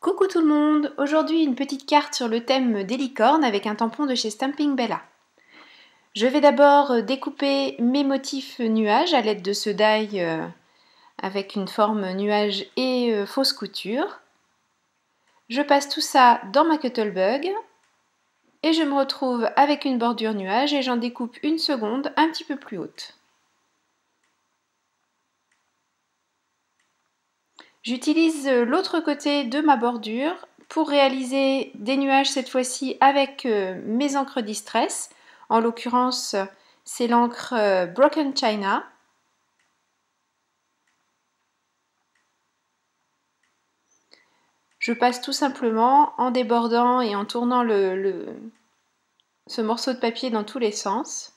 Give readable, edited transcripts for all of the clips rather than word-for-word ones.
Coucou tout le monde! Aujourd'hui une petite carte sur le thème des licornes avec un tampon de chez Stampin' Bella. Je vais d'abord découper mes motifs nuages à l'aide de ce die avec une forme nuage et fausse couture. Je passe tout ça dans ma Cuttlebug et je me retrouve avec une bordure nuage et j'en découpe une seconde un petit peu plus haute. J'utilise l'autre côté de ma bordure pour réaliser des nuages cette fois-ci avec mes encres Distress. En l'occurrence, c'est l'encre Broken China. Je passe tout simplement en débordant et en tournant ce morceau de papier dans tous les sens.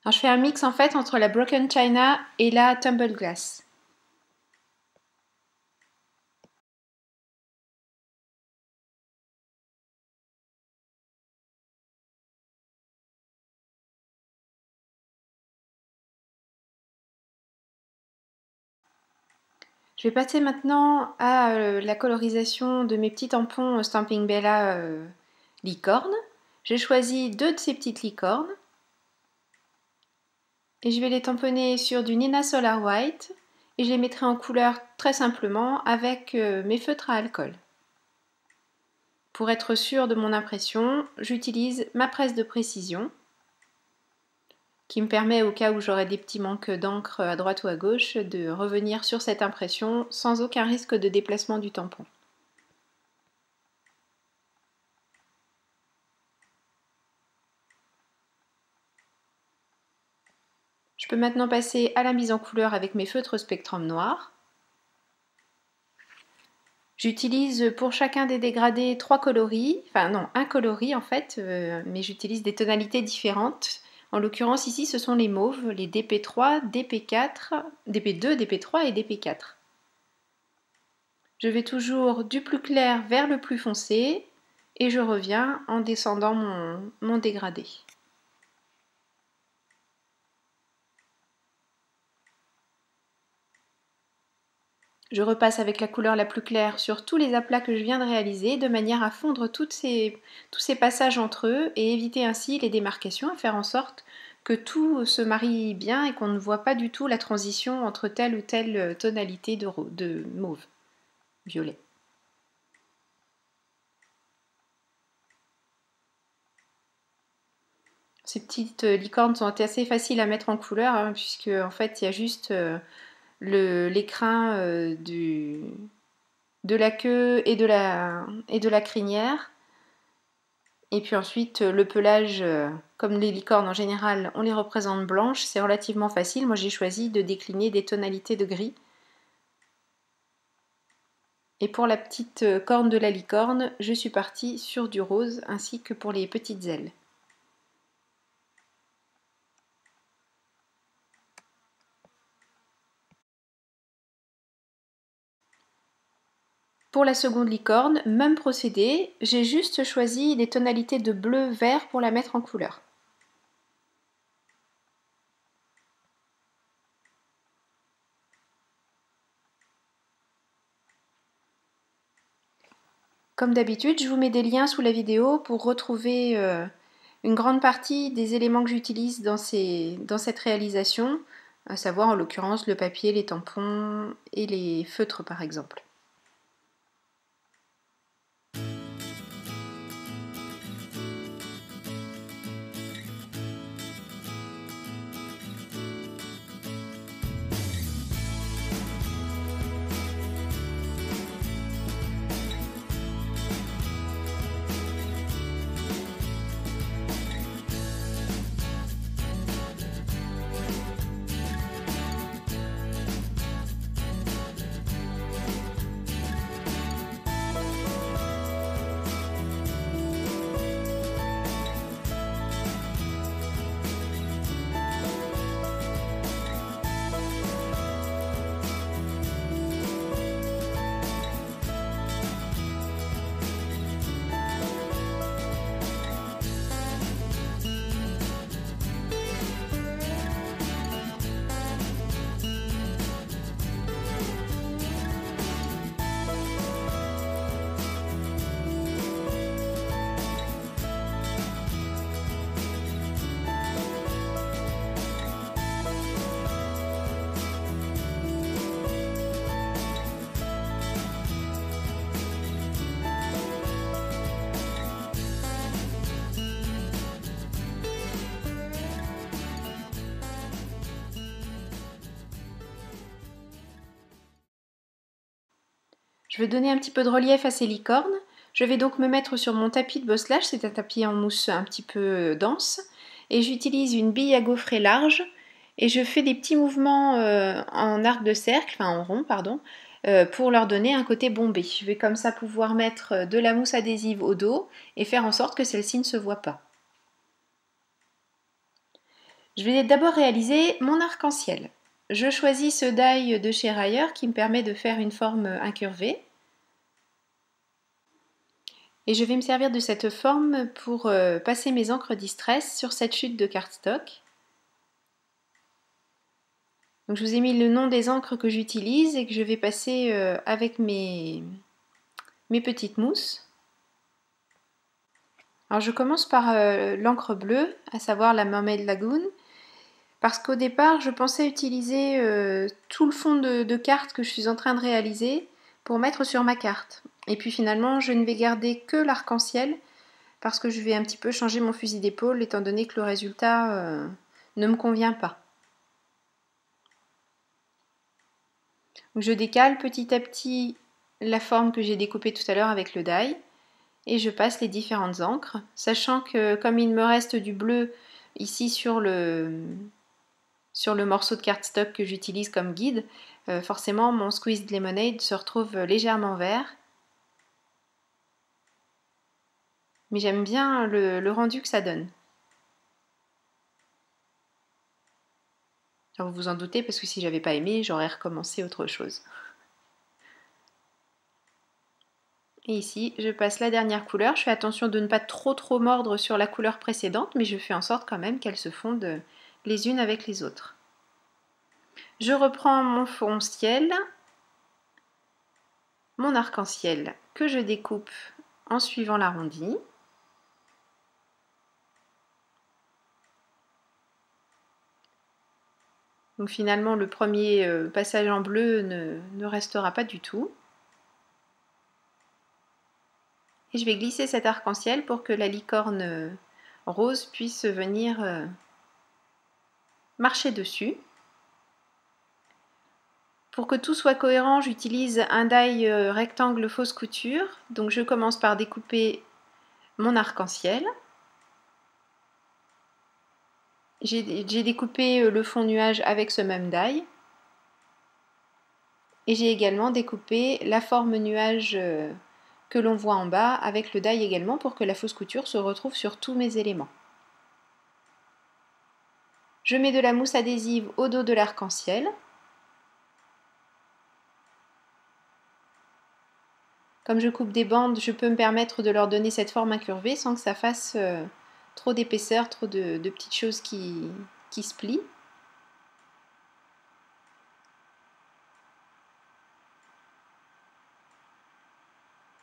Alors, je fais un mix en fait entre la Broken China et la Tumble Glass. Je vais passer maintenant à la colorisation de mes petits tampons Stampin' Bella licorne. J'ai choisi deux de ces petites licornes. Et je vais les tamponner sur du Nina Solar White. Et je les mettrai en couleur très simplement avec mes feutres à alcool. Pour être sûre de mon impression, j'utilise ma presse de précision, qui me permet, au cas où j'aurai des petits manques d'encre à droite ou à gauche, de revenir sur cette impression sans aucun risque de déplacement du tampon. Je peux maintenant passer à la mise en couleur avec mes feutres Spectrum noir. J'utilise pour chacun des dégradés trois coloris, enfin non, un coloris en fait, mais j'utilise des tonalités différentes. En l'occurrence ici ce sont les mauves, les DP3, DP4, DP2, DP3 et DP4. Je vais toujours du plus clair vers le plus foncé et je reviens en descendant mon dégradé. Je repasse avec la couleur la plus claire sur tous les aplats que je viens de réaliser de manière à fondre tous ces passages entre eux et éviter ainsi les démarcations, à faire en sorte que tout se marie bien et qu'on ne voit pas du tout la transition entre telle ou telle tonalité de mauve, violet. Ces petites licornes sont assez faciles à mettre en couleur hein, puisque en fait il y a juste l'écrin de la queue et de la crinière. Et puis ensuite, le pelage, comme les licornes en général, on les représente blanches, c'est relativement facile. Moi, j'ai choisi de décliner des tonalités de gris. Et pour la petite corne de la licorne, je suis partie sur du rose, ainsi que pour les petites ailes. Pour la seconde licorne, même procédé, j'ai juste choisi les tonalités de bleu-vert pour la mettre en couleur. Comme d'habitude, je vous mets des liens sous la vidéo pour retrouver une grande partie des éléments que j'utilise dans cette réalisation, à savoir en l'occurrence le papier, les tampons et les feutres par exemple. Je veux donner un petit peu de relief à ces licornes. Je vais donc me mettre sur mon tapis de bosselage, c'est un tapis en mousse un petit peu dense, et j'utilise une bille à gaufrer large, et je fais des petits mouvements en arc de cercle, enfin en rond, pardon, pour leur donner un côté bombé. Je vais comme ça pouvoir mettre de la mousse adhésive au dos et faire en sorte que celle-ci ne se voit pas. Je vais d'abord réaliser mon arc-en-ciel. Je choisis ce die de chez Rayer qui me permet de faire une forme incurvée. Et je vais me servir de cette forme pour passer mes encres Distress sur cette chute de cardstock. Donc je vous ai mis le nom des encres que j'utilise et que je vais passer avec mes petites mousses. Alors je commence par l'encre bleue, à savoir la Mermaid Lagoon, parce qu'au départ je pensais utiliser tout le fond de carte que je suis en train de réaliser pour mettre sur ma carte. Et puis finalement je ne vais garder que l'arc-en-ciel parce que je vais un petit peu changer mon fusil d'épaule étant donné que le résultat ne me convient pas. Donc je décale petit à petit la forme que j'ai découpée tout à l'heure avec le die et je passe les différentes encres, sachant que comme il me reste du bleu ici sur le morceau de cardstock que j'utilise comme guide, forcément mon Squeezed Lemonade se retrouve légèrement vert. Mais j'aime bien le rendu que ça donne. Alors vous vous en doutez parce que si j'avais pas aimé, j'aurais recommencé autre chose. Et ici, je passe la dernière couleur. Je fais attention de ne pas trop mordre sur la couleur précédente, mais je fais en sorte quand même qu'elles se fondent les unes avec les autres. Je reprends mon fond ciel, mon arc-en-ciel que je découpe en suivant l'arrondi. Donc finalement, le premier passage en bleu ne restera pas du tout. Et je vais glisser cet arc-en-ciel pour que la licorne rose puisse venir marcher dessus. Pour que tout soit cohérent, j'utilise un die rectangle fausse couture. Donc je commence par découper mon arc-en-ciel. J'ai découpé le fond nuage avec ce même die. Et j'ai également découpé la forme nuage que l'on voit en bas avec le die également pour que la fausse couture se retrouve sur tous mes éléments. Je mets de la mousse adhésive au dos de l'arc-en-ciel. Comme je coupe des bandes, je peux me permettre de leur donner cette forme incurvée sans que ça fasse trop d'épaisseur, trop de petites choses qui se plient.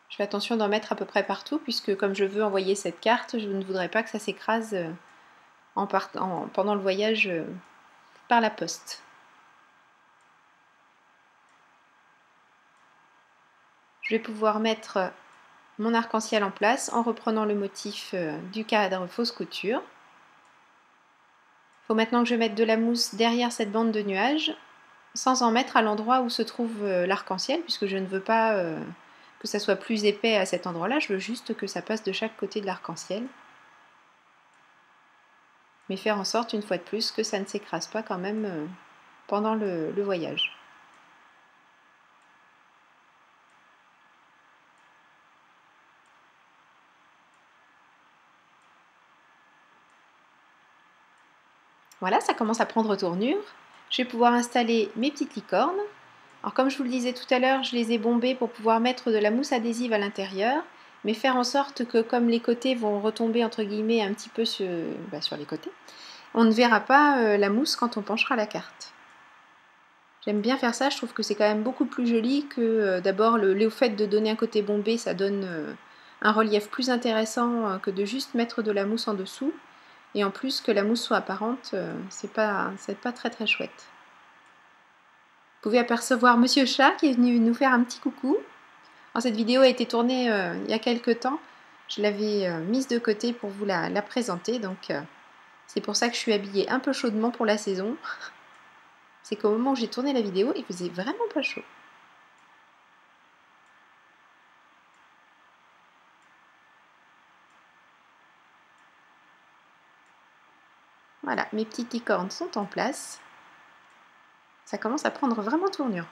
Je fais attention d'en mettre à peu près partout puisque comme je veux envoyer cette carte, je ne voudrais pas que ça s'écrase pendant le voyage par la poste. Je vais pouvoir mettre mon arc-en-ciel en place en reprenant le motif du cadre fausse couture. Il faut maintenant que je mette de la mousse derrière cette bande de nuages sans en mettre à l'endroit où se trouve l'arc-en-ciel puisque je ne veux pas que ça soit plus épais à cet endroit-là, je veux juste que ça passe de chaque côté de l'arc-en-ciel. Mais faire en sorte, une fois de plus, que ça ne s'écrase pas quand même pendant le voyage. Voilà, ça commence à prendre tournure. Je vais pouvoir installer mes petites licornes. Alors comme je vous le disais tout à l'heure, je les ai bombées pour pouvoir mettre de la mousse adhésive à l'intérieur, mais faire en sorte que comme les côtés vont retomber entre guillemets un petit peu sur les côtés, on ne verra pas la mousse quand on penchera la carte. J'aime bien faire ça, je trouve que c'est quand même beaucoup plus joli que d'abord le fait de donner un côté bombé, ça donne un relief plus intéressant que de juste mettre de la mousse en dessous. Et en plus que la mousse soit apparente, c'est pas très chouette. Vous pouvez apercevoir Monsieur Chat qui est venu nous faire un petit coucou. Alors, cette vidéo a été tournée il y a quelques temps. Je l'avais mise de côté pour vous la présenter, donc c'est pour ça que je suis habillée un peu chaudement pour la saison. C'est qu'au moment où j'ai tourné la vidéo, il faisait vraiment pas chaud. Voilà, mes petites licornes sont en place. Ça commence à prendre vraiment tournure.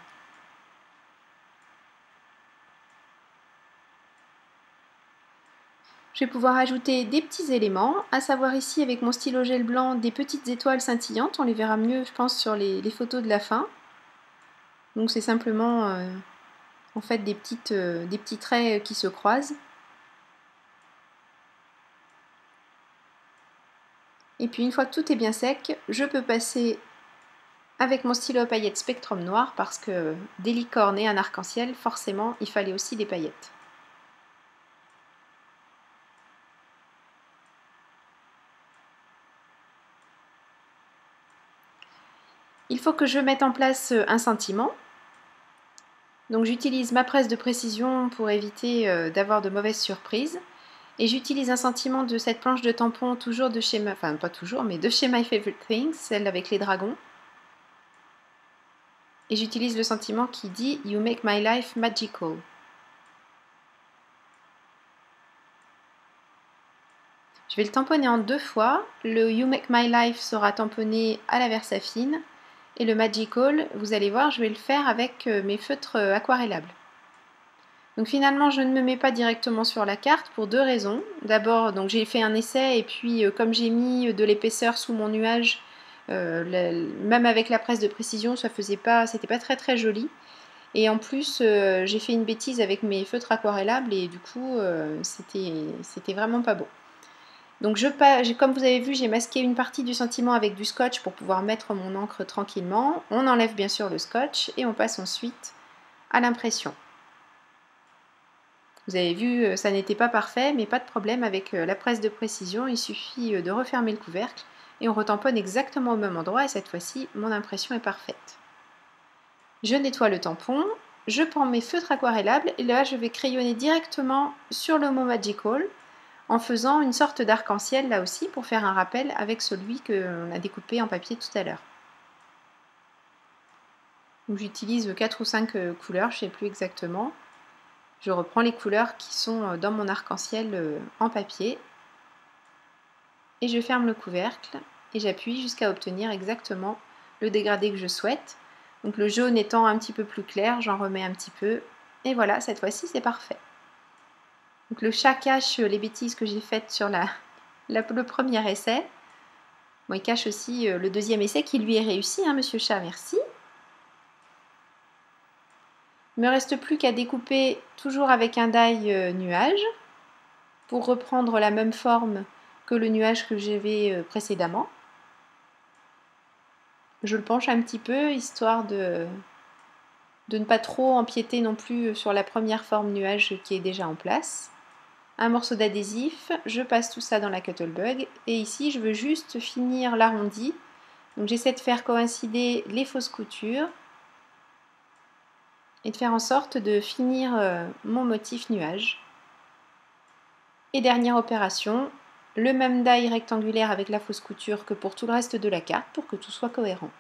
Je vais pouvoir ajouter des petits éléments, à savoir ici avec mon stylo gel blanc des petites étoiles scintillantes. On les verra mieux je pense sur les photos de la fin. Donc c'est simplement en fait des petits traits qui se croisent. Et puis une fois que tout est bien sec, je peux passer avec mon stylo à paillettes Spectrum noir parce que des licornes et un arc-en-ciel, forcément il fallait aussi des paillettes. Il faut que je mette en place un scintillement. Donc j'utilise ma presse de précision pour éviter d'avoir de mauvaises surprises. Et j'utilise un scintillement de cette planche de tampon, toujours de chez enfin pas toujours, mais de chez My Favorite Things, celle avec les dragons. Et j'utilise le scintillement qui dit You make my life magical. Je vais le tamponner en 2 fois. Le You make my life sera tamponné à la Versafine. Et le magical, vous allez voir, je vais le faire avec mes feutres aquarellables. Donc finalement, je ne me mets pas directement sur la carte pour 2 raisons. D'abord, donc j'ai fait un essai et puis comme j'ai mis de l'épaisseur sous mon nuage, même avec la presse de précision, c'était pas très joli. Et en plus, j'ai fait une bêtise avec mes feutres aquarellables et du coup, c'était vraiment pas beau. Donc comme vous avez vu, j'ai masqué une partie du scintillement avec du scotch pour pouvoir mettre mon encre tranquillement. On enlève bien sûr le scotch et on passe ensuite à l'impression. Vous avez vu, ça n'était pas parfait, mais pas de problème avec la presse de précision. Il suffit de refermer le couvercle et on retamponne exactement au même endroit et cette fois-ci, mon impression est parfaite. Je nettoie le tampon, je prends mes feutres aquarellables et là, je vais crayonner directement sur le mot Magical en faisant une sorte d'arc-en-ciel là aussi pour faire un rappel avec celui qu'on a découpé en papier tout à l'heure. J'utilise 4 ou 5 couleurs, je ne sais plus exactement. Je reprends les couleurs qui sont dans mon arc-en-ciel en papier et je ferme le couvercle et j'appuie jusqu'à obtenir exactement le dégradé que je souhaite. Donc le jaune étant un petit peu plus clair, j'en remets un petit peu et voilà, cette fois-ci c'est parfait. Donc le chat cache les bêtises que j'ai faites sur le premier essai. Bon, il cache aussi le deuxième essai qui lui est réussi, hein, monsieur chat, merci. Il ne me reste plus qu'à découper toujours avec un die nuage pour reprendre la même forme que le nuage que j'avais précédemment. Je le penche un petit peu histoire de ne pas trop empiéter non plus sur la première forme nuage qui est déjà en place. Un morceau d'adhésif, je passe tout ça dans la Cuttlebug et ici je veux juste finir l'arrondi. Donc j'essaie de faire coïncider les fausses coutures et de faire en sorte de finir mon motif nuage. Et dernière opération, le même die rectangulaire avec la fausse couture que pour tout le reste de la carte pour que tout soit cohérent.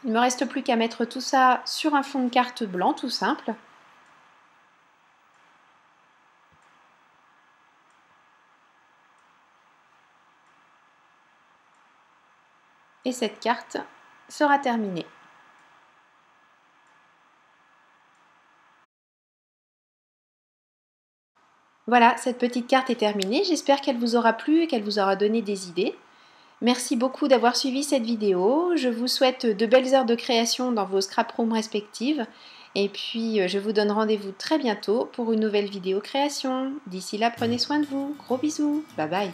Il ne me reste plus qu'à mettre tout ça sur un fond de carte blanc tout simple. Et cette carte sera terminée. Voilà, cette petite carte est terminée. J'espère qu'elle vous aura plu et qu'elle vous aura donné des idées. Merci beaucoup d'avoir suivi cette vidéo. Je vous souhaite de belles heures de création dans vos scrap rooms respectives. Et puis, je vous donne rendez-vous très bientôt pour une nouvelle vidéo création. D'ici là, prenez soin de vous. Gros bisous. Bye bye.